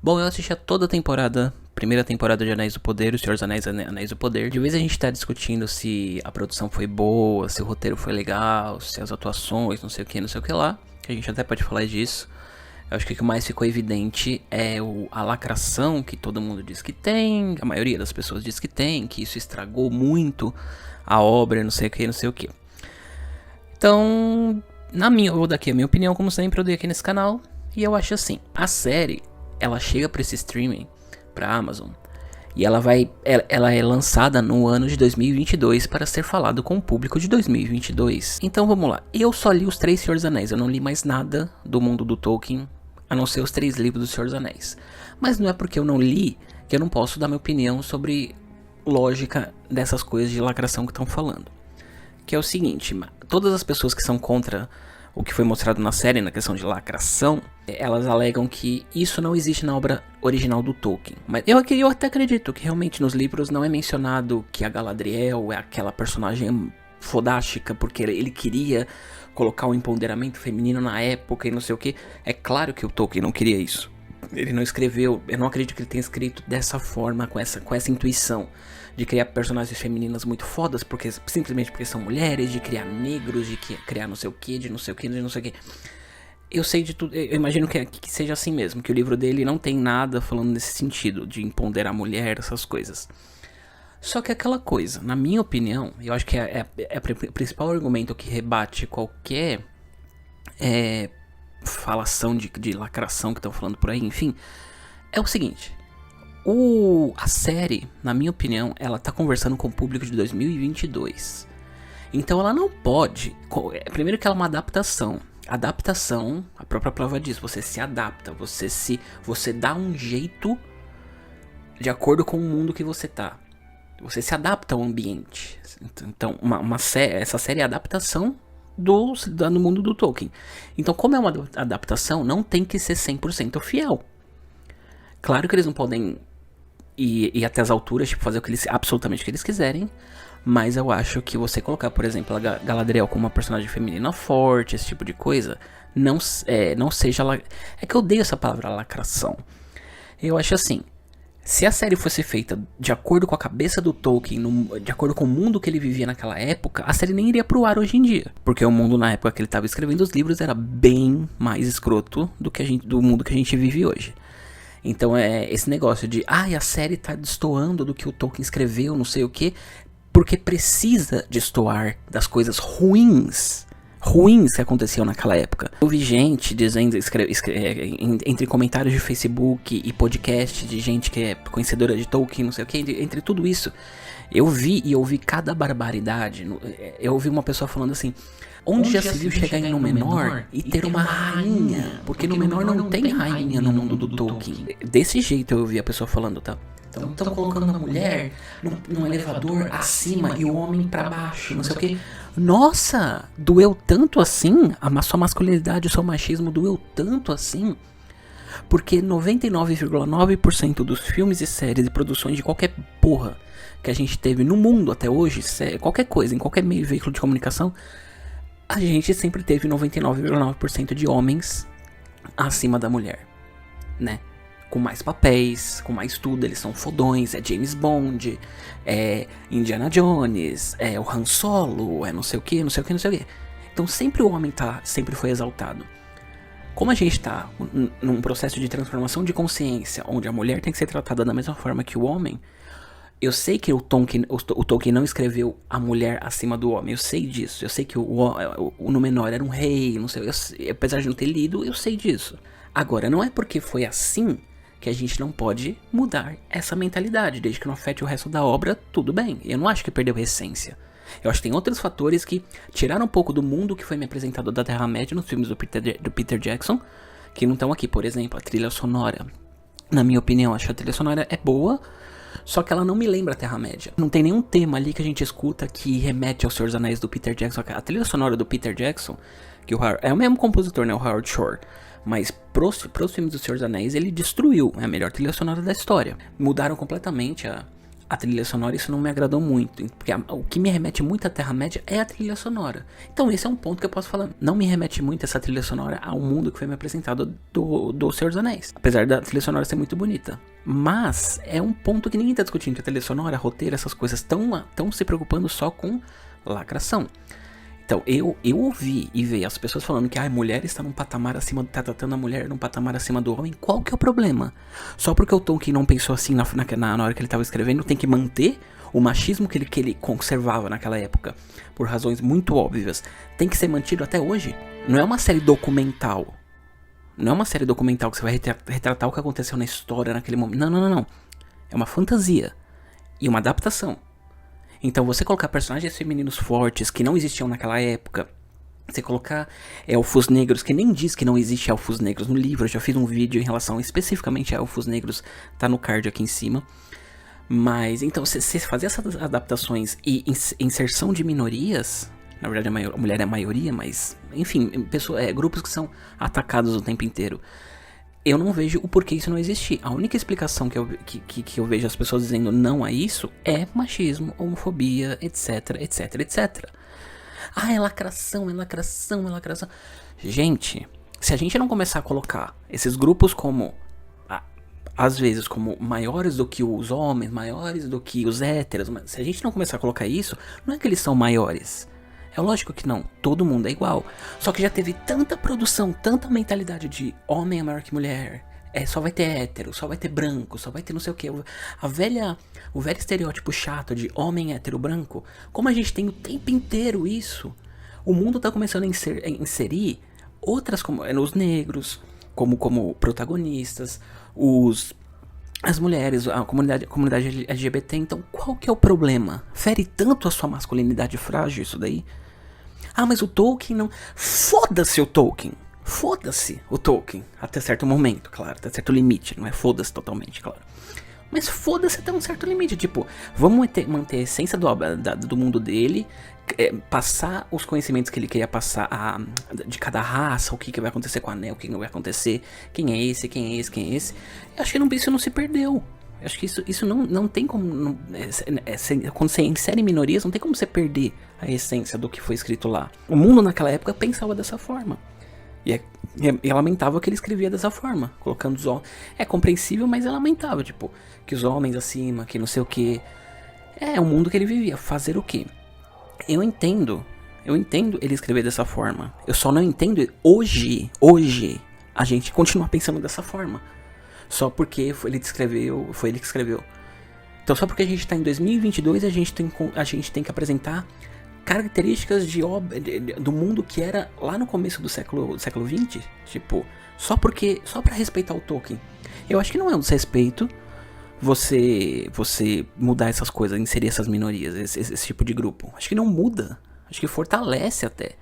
Bom, eu assisti a toda a temporada, primeira temporada de Anéis do Poder, O Senhor dos Anéis, Anéis do Poder. De vez a gente tá discutindo se a produção foi boa, se o roteiro foi legal, se as atuações, não sei o que lá. A gente até pode falar disso. Eu acho que o que mais ficou evidente é a lacração que todo mundo diz que tem, a maioria das pessoas diz que tem, que isso estragou muito a obra, não sei o que. Então, eu vou dar aqui a minha opinião, como sempre eu dei aqui nesse canal, e eu acho assim, a série, ela chega pra esse streaming, pra Amazon, e ela é lançada no ano de 2022 para ser falado com o público de 2022. Então vamos lá, eu só li os 3 Senhor dos Anéis, eu não li mais nada do mundo do Tolkien, a não ser os 3 livros do Senhor dos Anéis. Mas não é porque eu não li que eu não posso dar minha opinião sobre lógica dessas coisas de lacração que estão falando. Que é o seguinte, todas as pessoas que são contra o que foi mostrado na série, na questão de lacração, elas alegam que isso não existe na obra original do Tolkien. Mas eu até acredito que realmente nos livros não é mencionado que a Galadriel é aquela personagem fodástica, porque ele queria colocar um empoderamento feminino na época e não sei o que. É claro que o Tolkien não queria isso. Ele não escreveu, eu não acredito que ele tenha escrito dessa forma, com essa intuição de criar personagens femininas muito fodas, simplesmente porque são mulheres, de criar negros, de criar não sei o que, de não sei o que, de não sei o que. Eu sei de tudo, eu imagino que seja assim mesmo, que o livro dele não tem nada falando nesse sentido, de empoderar a mulher, essas coisas. Só que aquela coisa, na minha opinião, eu acho que é o principal argumento que rebate qualquer falação de lacração que estão falando por aí, enfim, é o seguinte. A série, na minha opinião, ela tá conversando com o público de 2022. Então ela não pode... Primeiro que ela é uma adaptação. Adaptação, a própria prova diz, você se adapta, você dá um jeito de acordo com o mundo que você tá. Você se adapta ao ambiente. Então, essa série é a adaptação do mundo do Tolkien. Então, como é uma adaptação, não tem que ser 100% fiel. Claro que eles não podem ir até as alturas, tipo, fazer absolutamente o que eles quiserem. Mas eu acho que você colocar, por exemplo, a Galadriel como uma personagem feminina forte, esse tipo de coisa, não seja... É que eu odeio essa palavra lacração. Eu acho assim, se a série fosse feita de acordo com a cabeça do Tolkien, de acordo com o mundo que ele vivia naquela época, a série nem iria pro ar hoje em dia. Porque o mundo na época que ele estava escrevendo os livros era bem mais escroto do mundo que a gente vive hoje. Então é esse negócio de, a série tá destoando do que o Tolkien escreveu, não sei o que, porque precisa destoar das coisas ruins que aconteciam naquela época. Eu vi gente dizendo, entre comentários de Facebook e podcast de gente que é conhecedora de Tolkien, não sei o que, entre tudo isso, eu ouvi cada barbaridade. Eu ouvi uma pessoa falando assim, onde já se viu chegar em Númenor e ter uma rainha? Porque Númenor não tem rainha no mundo do Tolkien. Desse jeito eu ouvi a pessoa falando, tá? Então estão colocando a mulher num elevador acima e o homem pra baixo, não sei o que. Nossa, doeu tanto assim? A sua masculinidade, o seu machismo doeu tanto assim? Porque 99,9% dos filmes e séries e produções de qualquer porra que a gente teve no mundo até hoje, qualquer coisa, em qualquer meio veículo de comunicação, a gente sempre teve 99,9% de homens acima da mulher, né? Com mais papéis, com mais tudo, eles são fodões, é James Bond, é Indiana Jones, é o Han Solo, é não sei o que. Então sempre o homem sempre foi exaltado. Como a gente tá num processo de transformação de consciência, onde a mulher tem que ser tratada da mesma forma que o homem, eu sei que o Tolkien não escreveu a mulher acima do homem, eu sei disso. Eu sei que o Númenor era um rei, não sei, apesar de não ter lido, eu sei disso. Agora, não é porque foi assim que a gente não pode mudar essa mentalidade, desde que não afete o resto da obra, tudo bem. Eu não acho que perdeu a essência. Eu acho que tem outros fatores que tiraram um pouco do mundo que foi me apresentado da Terra-média nos filmes do Peter Jackson, que não estão aqui. Por exemplo, a trilha sonora. Na minha opinião, acho que a trilha sonora é boa, só que ela não me lembra a Terra-média. Não tem nenhum tema ali que a gente escuta que remete ao Senhor dos Anéis do Peter Jackson. A trilha sonora do Peter Jackson, que é o mesmo compositor, né, o Howard Shore, mas pros filmes do Senhor dos Anéis ele destruiu, é a melhor trilha sonora da história. Mudaram completamente a trilha sonora, isso não me agradou muito. Porque o que me remete muito à Terra-média é a trilha sonora. Então esse é um ponto que eu posso falar. Não me remete muito essa trilha sonora ao mundo que foi me apresentado do Senhor dos Anéis. Apesar da trilha sonora ser muito bonita. Mas é um ponto que ninguém tá discutindo. Que a trilha sonora, roteiro, essas coisas estão se preocupando só com lacração. Então, eu ouvi e vejo as pessoas falando que a mulher está num patamar acima, tá tratando a mulher num patamar acima do homem. Qual que é o problema? Só porque o Tolkien não pensou assim na hora que ele estava escrevendo, tem que manter o machismo que ele conservava naquela época, por razões muito óbvias, tem que ser mantido até hoje. Não é uma série documental. Não é uma série documental que você vai retratar o que aconteceu na história naquele momento. Não. É uma fantasia e uma adaptação. Então você colocar personagens femininos fortes que não existiam naquela época, você colocar elfos negros, que nem diz que não existe elfos negros no livro, eu já fiz um vídeo em relação especificamente a elfos negros, tá no card aqui em cima. Mas então você fazer essas adaptações e inserção de minorias, na verdade a mulher é a maioria, mas enfim, grupos que são atacados o tempo inteiro. Eu não vejo o porquê isso não existir. A única explicação que eu vejo as pessoas dizendo não a isso é machismo, homofobia, etc. Ah, é lacração. Gente, se a gente não começar a colocar esses grupos como, às vezes, como maiores do que os homens, maiores do que os héteros, se a gente não começar a colocar isso, não é que eles são maiores. É lógico que não, todo mundo é igual. Só que já teve tanta produção, tanta mentalidade de homem é maior que mulher. Só vai ter hétero, só vai ter branco, só vai ter não sei o que. O velho estereótipo chato de homem hétero branco, como a gente tem o tempo inteiro isso, o mundo tá começando a inserir outras, como os negros, como protagonistas, as mulheres, a comunidade LGBT. Então qual que é o problema? Fere tanto a sua masculinidade frágil isso daí? Ah, mas o Tolkien não... Foda-se o Tolkien! Foda-se o Tolkien! Até certo momento, claro. Até certo limite. Não é foda-se totalmente, claro. Mas foda-se até um certo limite. Tipo, vamos manter a essência do mundo dele. Passar os conhecimentos que ele queria passar de cada raça. O que vai acontecer com o anel. O que não vai acontecer. Quem é esse. Eu acho que isso não se perdeu. Eu acho que isso não tem como... quando você insere minorias, não tem como você perder a essência do que foi escrito lá. O mundo naquela época pensava dessa forma. E é lamentável que ele escrevia dessa forma. Colocando os homens... É compreensível, mas é lamentável. Tipo, que os homens acima, que não sei o que. É o mundo que ele vivia. Fazer o quê? Eu entendo ele escrever dessa forma. Eu só não entendo hoje, a gente continuar pensando dessa forma. Só porque foi ele que escreveu. Então só porque a gente tá em 2022, a gente tem que apresentar características do mundo que era lá no começo do século XX. Tipo, só pra respeitar o Tolkien. Eu acho que não é um desrespeito você mudar essas coisas, inserir essas minorias, esse tipo de grupo. Acho que não muda. Acho que fortalece até.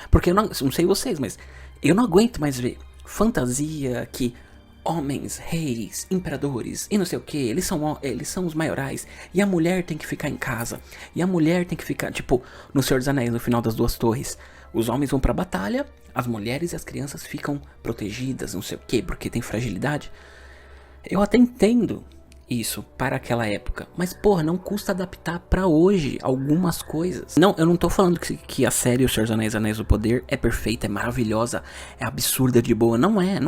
Porque eu não sei vocês, mas eu não aguento mais ver fantasia que homens, reis, imperadores e não sei o que, eles são os maiorais, e a mulher tem que ficar em casa, e a mulher tem que ficar, tipo, no Senhor dos Anéis, no final das Duas Torres, os homens vão pra batalha, as mulheres e as crianças ficam protegidas, não sei o que, porque tem fragilidade. Eu até entendo isso para aquela época, mas porra, não custa adaptar pra hoje algumas coisas. Não, eu não tô falando que a série O Senhor dos Anéis, Anéis do Poder é perfeita, é maravilhosa, é absurda de boa. Não é,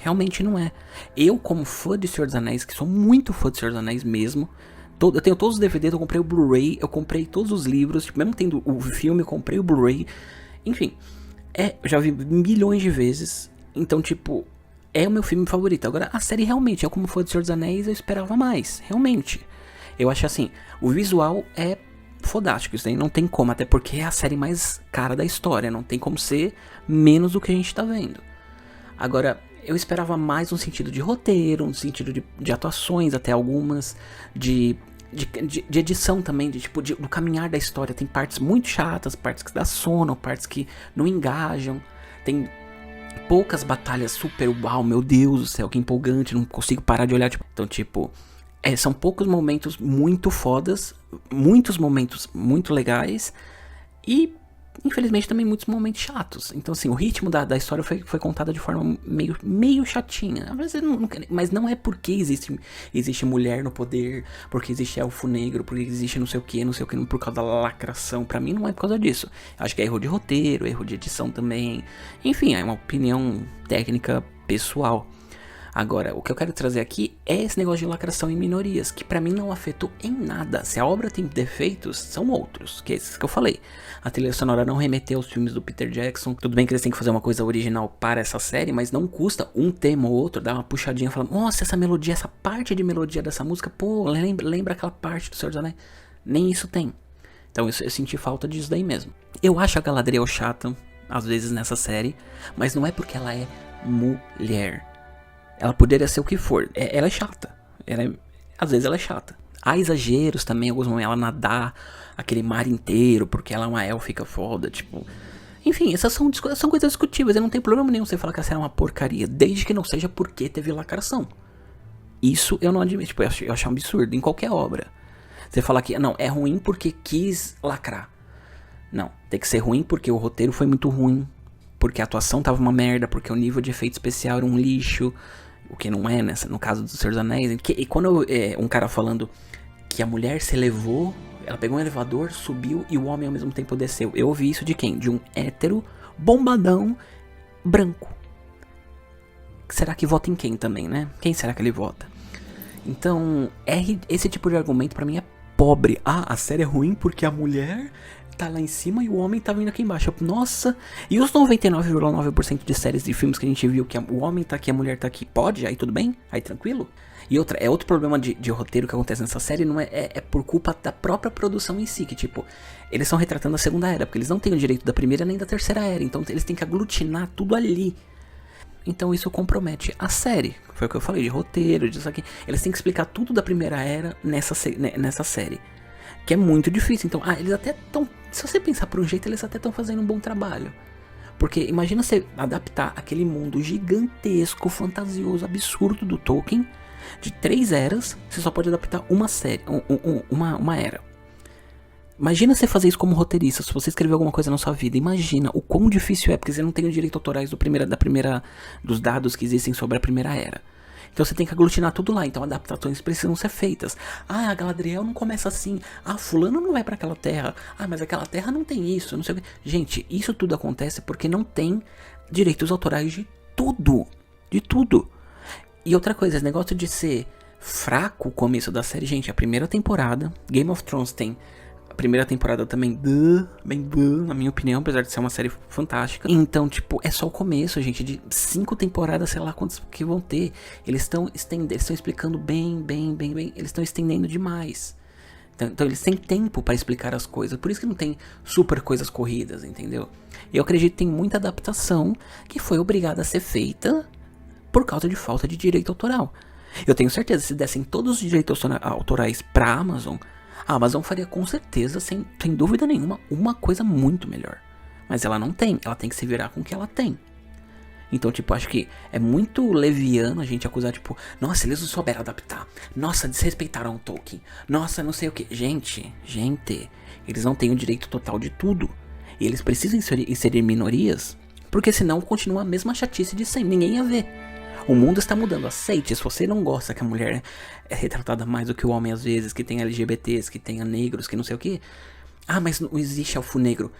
realmente não é. Eu, como fã de Senhor dos Anéis, que sou muito fã de Senhor dos Anéis mesmo, eu tenho todos os DVDs, eu comprei o Blu-ray, eu comprei todos os livros, tipo, mesmo tendo o filme, eu comprei o Blu-ray, enfim, eu já vi milhões de vezes, então tipo, é o meu filme favorito. Agora, a série realmente, eu como fã de Senhor dos Anéis, eu esperava mais, realmente. Eu acho assim, o visual é fodástico, isso aí não tem como, até porque é a série mais cara da história, não tem como ser menos do que a gente tá vendo. Agora, eu esperava mais no sentido de roteiro, no sentido de atuações, até algumas, de edição também, do caminhar da história. Tem partes muito chatas, partes que dá sono, partes que não engajam, tem poucas batalhas super uau, meu Deus do céu, que empolgante, não consigo parar de olhar, tipo. Então, tipo, são poucos momentos muito fodas, muitos momentos muito legais, e infelizmente também muitos momentos chatos. Então assim, o ritmo da história foi contada de forma meio chatinha. Mas não é porque existe mulher no poder, porque existe elfo negro, porque existe não sei o que, por causa da lacração. Pra mim não é por causa disso. Acho que é erro de roteiro, erro de edição também. Enfim, é uma opinião técnica pessoal. Agora, o que eu quero trazer aqui é esse negócio de lacração em minorias, que pra mim não afetou em nada. Se a obra tem defeitos, são outros, que é esses que eu falei. A trilha sonora não remeteu aos filmes do Peter Jackson. Tudo bem que eles têm que fazer uma coisa original para essa série, mas não custa um tema ou outro dar uma puxadinha falando, nossa, essa melodia, essa parte de melodia dessa música, pô, lembra aquela parte do Senhor dos Anéis. Nem isso tem. Então eu senti falta disso daí mesmo. Eu acho a Galadriel chata, às vezes, nessa série, mas não é porque ela é mulher. Ela poderia ser o que for. Ela é chata. Às vezes ela é chata. Há exageros também, em alguns momentos ela nadar aquele mar inteiro, porque ela é uma élfica foda, tipo... Enfim, essas são coisas discutíveis, e não tem problema nenhum você falar que essa é uma porcaria, desde que não seja porque teve lacração. Isso eu não admito, tipo, eu acho um absurdo, em qualquer obra. Você falar que, não, é ruim porque quis lacrar. Não, tem que ser ruim porque o roteiro foi muito ruim, porque a atuação tava uma merda, porque o nível de efeito especial era um lixo... O que não é, no caso do Senhor dos Anéis. E quando um cara falando que a mulher se elevou, ela pegou um elevador, subiu e o homem ao mesmo tempo desceu. Eu ouvi isso de quem? De um hétero bombadão branco. Será que vota em quem também, né? Quem será que ele vota? Então, esse tipo de argumento pra mim é pobre. Ah, a série é ruim porque a mulher tá lá em cima e o homem tá vindo aqui embaixo. Nossa, e os 99,9% de séries e filmes que a gente viu que o homem tá aqui, a mulher tá aqui, pode? Aí tudo bem? Aí tranquilo? E outro problema de roteiro que acontece nessa série não é por culpa da própria produção em si, que tipo, eles estão retratando a segunda era, porque eles não têm o direito da primeira nem da terceira era, então eles têm que aglutinar tudo ali. Então isso compromete a série, foi o que eu falei, de roteiro, disso aqui. Eles têm que explicar tudo da primeira era nessa série. Que é muito difícil, então, eles até estão, se você pensar por um jeito, eles até estão fazendo um bom trabalho. Porque imagina você adaptar aquele mundo gigantesco, fantasioso, absurdo do Tolkien, de 3 eras, você só pode adaptar uma série, uma era. Imagina você fazer isso como roteirista, se você escrever alguma coisa na sua vida, imagina o quão difícil é, porque você não tem os direitos autorais dos dados que existem sobre a primeira era. Então você tem que aglutinar tudo lá, então adaptações precisam ser feitas. A Galadriel não começa assim, fulano não vai pra aquela terra, mas aquela terra não tem isso, não sei o que. Gente, isso tudo acontece porque não tem direitos autorais de tudo, E outra coisa, esse negócio de ser fraco o começo da série, gente, a primeira temporada, Game of Thrones tem... A primeira temporada também, na minha opinião, apesar de ser uma série fantástica. Então, tipo, é só o começo, gente, de 5 temporadas, sei lá quantas que vão ter. Eles estão explicando bem, eles estão estendendo demais. Então eles têm tempo para explicar as coisas, por isso que não tem super coisas corridas, entendeu? Eu acredito que tem muita adaptação que foi obrigada a ser feita por causa de falta de direito autoral. Eu tenho certeza, se dessem todos os direitos autorais pra Amazon, a Amazon faria com certeza, sem dúvida nenhuma, uma coisa muito melhor. Mas ela não tem, ela tem que se virar com o que ela tem. Então, tipo, acho que é muito leviano a gente acusar, tipo, nossa, eles não souberam adaptar. Nossa, desrespeitaram o Tolkien. Nossa, não sei o que. Gente, eles não têm o direito total de tudo. E eles precisam inserir minorias, porque senão continua a mesma chatice de sempre, ninguém ia ver. O mundo está mudando, aceite. Se você não gosta que a mulher é retratada mais do que o homem às vezes, que tem LGBTs, que tenha negros, que não sei o que. Mas não existe elfo negro.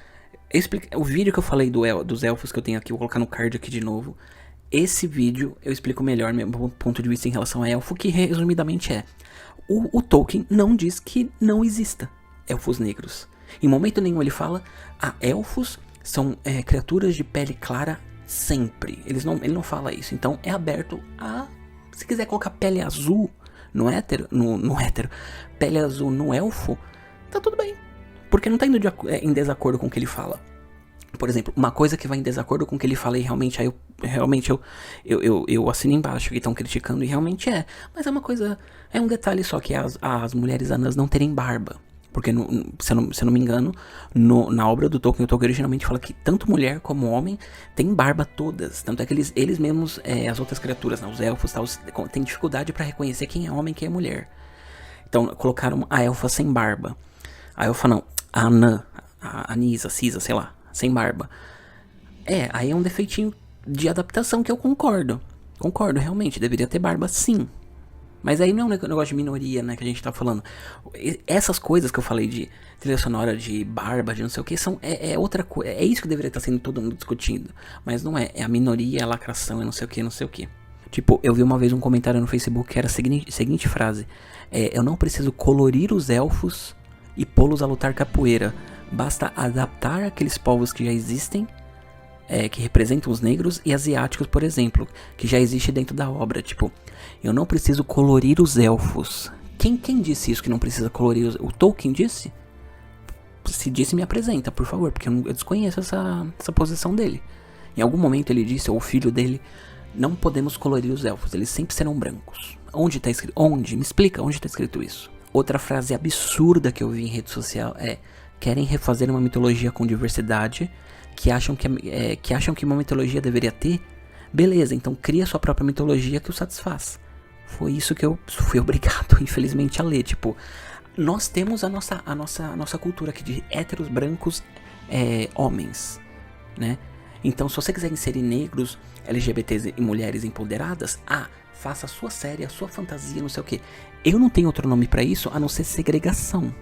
O vídeo que eu falei dos elfos que eu tenho aqui, vou colocar no card aqui de novo. Esse vídeo eu explico melhor meu ponto de vista em relação a elfo, que resumidamente é... O Tolkien não diz que não exista elfos negros. Em momento nenhum ele fala, elfos são criaturas de pele clara sempre. Ele não fala isso. Então é aberto a... Se quiser colocar pele azul no hétero, pele azul no elfo, tá tudo bem. Porque não tá indo em desacordo com o que ele fala. Por exemplo, uma coisa que vai em desacordo com o que ele fala e realmente eu assino embaixo que estão criticando e realmente é. Mas é uma coisa, é um detalhe só que as mulheres anãs não terem barba. Porque, se eu não me engano, na obra do Tolkien, o Tolkien originalmente fala que tanto mulher como homem tem barba todas. Tanto é que eles mesmos, as outras criaturas, os elfos, têm dificuldade para reconhecer quem é homem e quem é mulher. Então, colocaram a elfa sem barba. A elfa não, a anã, a Nisa, Cisa, sei lá. sem barba. Aí é um defeitinho de adaptação que eu concordo. Concordo, realmente, deveria ter barba sim. Mas aí não é um negócio de minoria, né, que a gente tá falando. Essas coisas que eu falei de trilha sonora, de barba, de não sei o que, é outra coisa. É isso que deveria estar sendo todo mundo discutindo. Mas não é. É a minoria, a lacração, é não sei o que, não sei o que. Tipo, eu vi uma vez um comentário no Facebook que era a seguinte frase. Eu não preciso colorir os elfos e pô-los a lutar capoeira. Basta adaptar aqueles povos que já existem, que representam os negros e asiáticos, por exemplo, que já existe dentro da obra. Tipo, eu não preciso colorir os elfos. Quem disse isso, que não precisa colorir os... O Tolkien disse? Se disse, me apresenta, por favor, porque eu desconheço essa posição dele. Em algum momento ele disse, ou o filho dele, não podemos colorir os elfos, eles sempre serão brancos. Onde tá escrito? Onde? Me explica, onde tá escrito isso? Outra frase absurda que eu vi em rede social é: querem refazer uma mitologia com diversidade, que acham que uma mitologia deveria ter? Beleza, então cria sua própria mitologia que o satisfaz. Foi isso que eu fui obrigado, infelizmente, a ler. Tipo, nós temos a nossa cultura aqui de héteros brancos homens, né? Então, se você quiser inserir negros, LGBTs e mulheres empoderadas, faça a sua série, a sua fantasia, não sei o que. Eu não tenho outro nome pra isso a não ser segregação.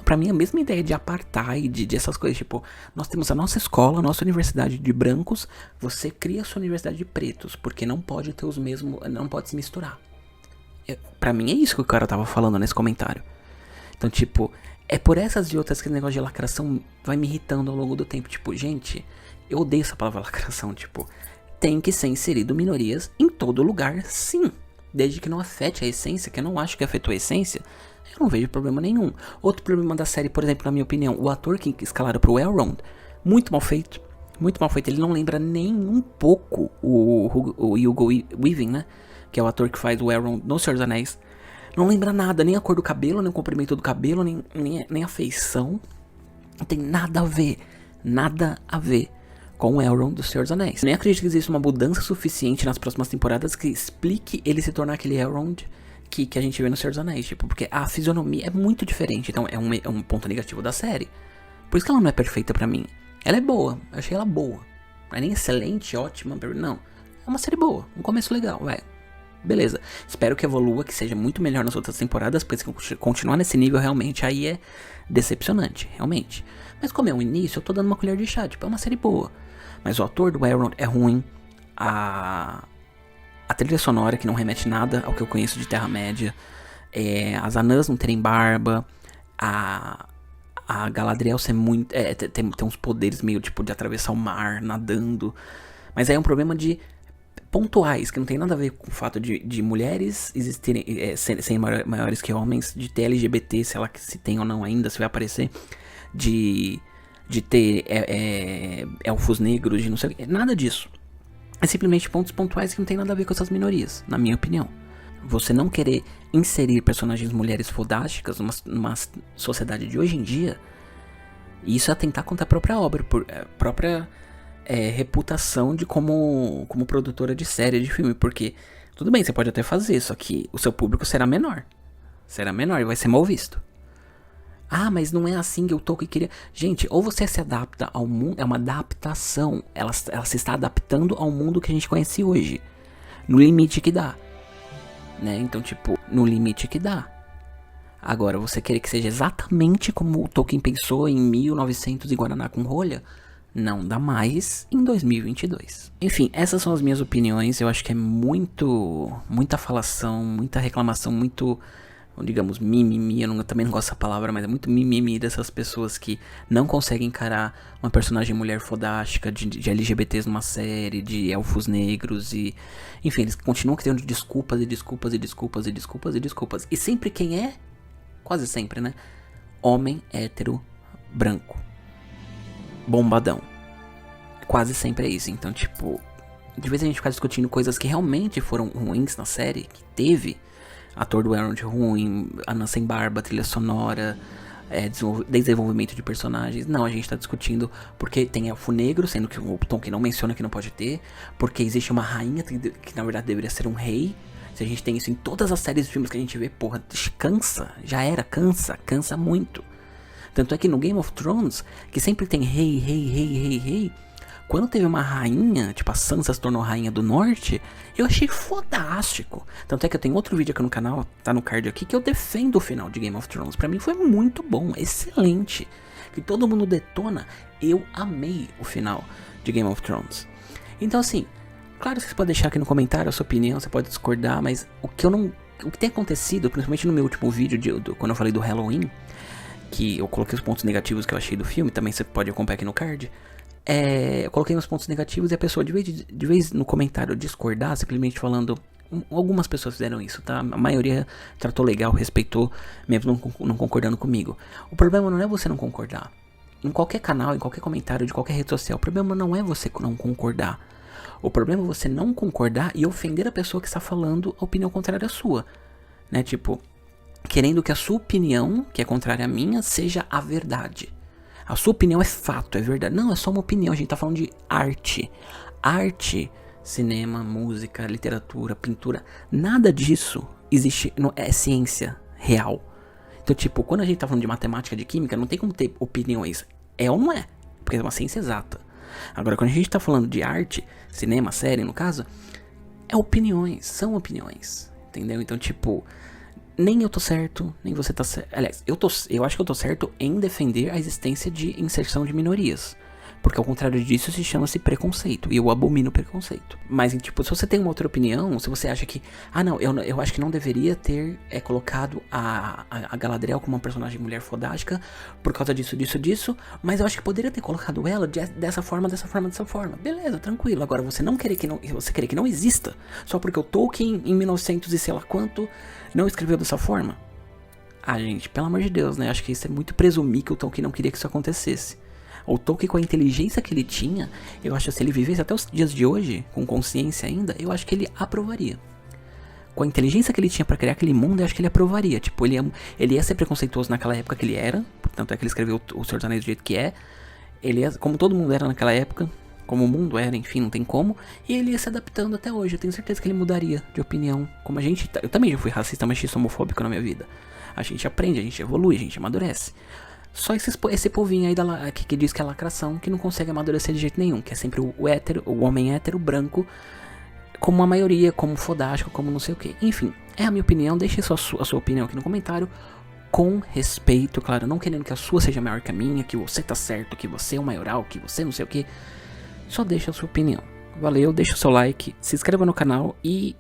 Pra mim, a mesma ideia de apartheid, de essas coisas. Tipo, nós temos a nossa escola, a nossa universidade de brancos, você cria a sua universidade de pretos, porque não pode ter os mesmos, não pode se misturar. Pra mim é isso que o cara tava falando nesse comentário. Então, tipo, é por essas e outras que o negócio de lacração vai me irritando ao longo do tempo. Tipo, gente, eu odeio essa palavra lacração. Tipo, tem que ser inserido minorias em todo lugar, sim. Desde que não afete a essência, que eu não acho que afetou a essência, eu não vejo problema nenhum. Outro problema da série, por exemplo, na minha opinião, o ator que escalaram pro Elrond, muito mal feito. Muito mal feito. Ele não lembra nem um pouco o Hugo Weaving, né? Que é o ator que faz o Elrond no Senhor dos Anéis. Não lembra nada, nem a cor do cabelo, nem o comprimento do cabelo, nem a feição. Não tem nada a ver. Nada a ver com o Elrond do Senhor dos Anéis. Nem acredito que exista uma mudança suficiente nas próximas temporadas que explique ele se tornar aquele Elrond que a gente vê no Senhor dos Anéis. Tipo, porque a fisionomia é muito diferente. Então é um ponto negativo da série. Por isso que ela não é perfeita pra mim. Ela é boa, eu achei ela boa. Não é nem excelente, ótima, não. É uma série boa, um começo legal, velho. Beleza, espero que evolua, que seja muito melhor nas outras temporadas, porque se continuar nesse nível realmente aí é decepcionante, realmente. Mas como é um início, eu tô dando uma colher de chá, tipo, é uma série boa. Mas o ator do Elrond é ruim, a trilha sonora que não remete nada ao que eu conheço de Terra-média, as anãs não terem barba, a Galadriel ser muito, tem uns poderes meio tipo de atravessar o mar, nadando, mas aí é um problema de pontuais, que não tem nada a ver com o fato de mulheres existirem, serem maiores que homens, de ter LGBT, sei lá se tem ou não ainda, se vai aparecer, de ter elfos negros, de não sei o que, nada disso. É simplesmente pontos pontuais que não tem nada a ver com essas minorias, na minha opinião. Você não querer inserir personagens mulheres fodásticas numa sociedade de hoje em dia, isso é atentar contra a própria obra, própria reputação de como produtora de série, de filme, porque tudo bem, você pode até fazer, só que o seu público será menor e vai ser mal visto. Mas não é assim que o Tolkien queria. Gente, ou você se adapta ao mundo, é uma adaptação, ela se está adaptando ao mundo que a gente conhece hoje, no limite que dá, né? Então, tipo, no limite que dá. Agora, você querer que seja exatamente como o Tolkien pensou em 1900 e Guaraná com rolha, não dá mais em 2022. Enfim, essas são as minhas opiniões. Eu acho que é muita falação, muita reclamação, muito, digamos, mimimi. Eu também não gosto dessa palavra, mas é muito mimimi dessas pessoas que não conseguem encarar uma personagem mulher fodástica, de LGBTs numa série, de elfos negros e... Enfim, eles continuam criando desculpas. E sempre quem é? Quase sempre, né? Homem, hétero, branco, bombadão. Quase sempre é isso. Então, tipo, de vez a gente ficar discutindo coisas que realmente foram ruins na série, que teve ator do Elrond ruim, anã sem barba, trilha sonora, desenvolvimento de personagens. Não, a gente tá discutindo porque tem elfo negro, sendo que o Tolkien não menciona que não pode ter, porque existe uma rainha que na verdade deveria ser um rei. Se a gente tem isso em todas as séries de filmes que a gente vê, porra, cansa, já era, cansa muito. Tanto é que no Game of Thrones, que sempre tem rei, quando teve uma rainha, tipo a Sansa se tornou rainha do norte, eu achei fodástico. Tanto é que eu tenho outro vídeo aqui no canal, tá no card aqui, que eu defendo o final de Game of Thrones. Pra mim foi muito bom, excelente. Que todo mundo detona, eu amei o final de Game of Thrones. Então assim, claro que você pode deixar aqui no comentário a sua opinião, você pode discordar, mas o que tem acontecido, principalmente no meu último vídeo, quando eu falei do Halloween, que eu coloquei os pontos negativos que eu achei do filme, também você pode acompanhar aqui no card. Eu coloquei os pontos negativos e a pessoa, de vez no comentário discordar, simplesmente falando. Algumas pessoas fizeram isso, tá? A maioria tratou legal, respeitou, mesmo não concordando comigo. O problema não é você não concordar. Em qualquer canal, em qualquer comentário, de qualquer rede social, o problema não é você não concordar. O problema é você não concordar e ofender a pessoa que está falando a opinião contrária à sua. Né? Tipo, querendo que a sua opinião, que é contrária à minha, seja a verdade. A sua opinião é fato, é verdade. Não, é só uma opinião, a gente tá falando de arte. Arte, cinema, música, literatura, pintura, nada disso existe, é ciência real. Então, tipo, quando a gente tá falando de matemática, de química, não tem como ter opiniões. É ou não é? Porque é uma ciência exata. Agora, quando a gente tá falando de arte, cinema, série, no caso, é opiniões, são opiniões. Entendeu? Então, tipo, nem eu tô certo, nem você tá certo. Aliás, eu acho que eu tô certo em defender a existência de inserção de minorias. Porque ao contrário disso se chama-se preconceito. E eu abomino preconceito. Mas, tipo, se você tem uma outra opinião, se você acha que... Ah, não, eu acho que não deveria ter colocado a Galadriel como uma personagem mulher fodástica por causa disso. Mas eu acho que poderia ter colocado ela dessa forma. Beleza, tranquilo. Agora, você querer que não exista só porque o Tolkien, em 1900 e sei lá quanto, não escreveu dessa forma? Ah, gente, pelo amor de Deus, né? Acho que isso é muito presumir que o Tolkien não queria que isso acontecesse. O Tolkien, com a inteligência que ele tinha, eu acho que se ele vivesse até os dias de hoje, com consciência ainda, eu acho que ele aprovaria. Com a inteligência que ele tinha pra criar aquele mundo, eu acho que ele aprovaria. Tipo, ele ia ser preconceituoso naquela época que ele era, portanto é que ele escreveu o Senhor dos Anéis do jeito que é. Ele ia, como todo mundo era naquela época, como o mundo era, enfim, não tem como. E ele ia se adaptando até hoje, eu tenho certeza que ele mudaria de opinião. Como a gente... Eu também já fui racista, machista, homofóbico na minha vida. A gente aprende, a gente evolui, a gente amadurece. Só esse povinho aí que diz que é lacração, que não consegue amadurecer de jeito nenhum. Que é sempre o homem hétero, branco, como a maioria, como fodástico, como não sei o que. Enfim, é a minha opinião, deixe a sua opinião aqui no comentário. Com respeito, claro, não querendo que a sua seja maior que a minha, que você tá certo, que você é o maioral, que você não sei o que. Só deixa a sua opinião. Valeu, deixa o seu like, se inscreva no canal e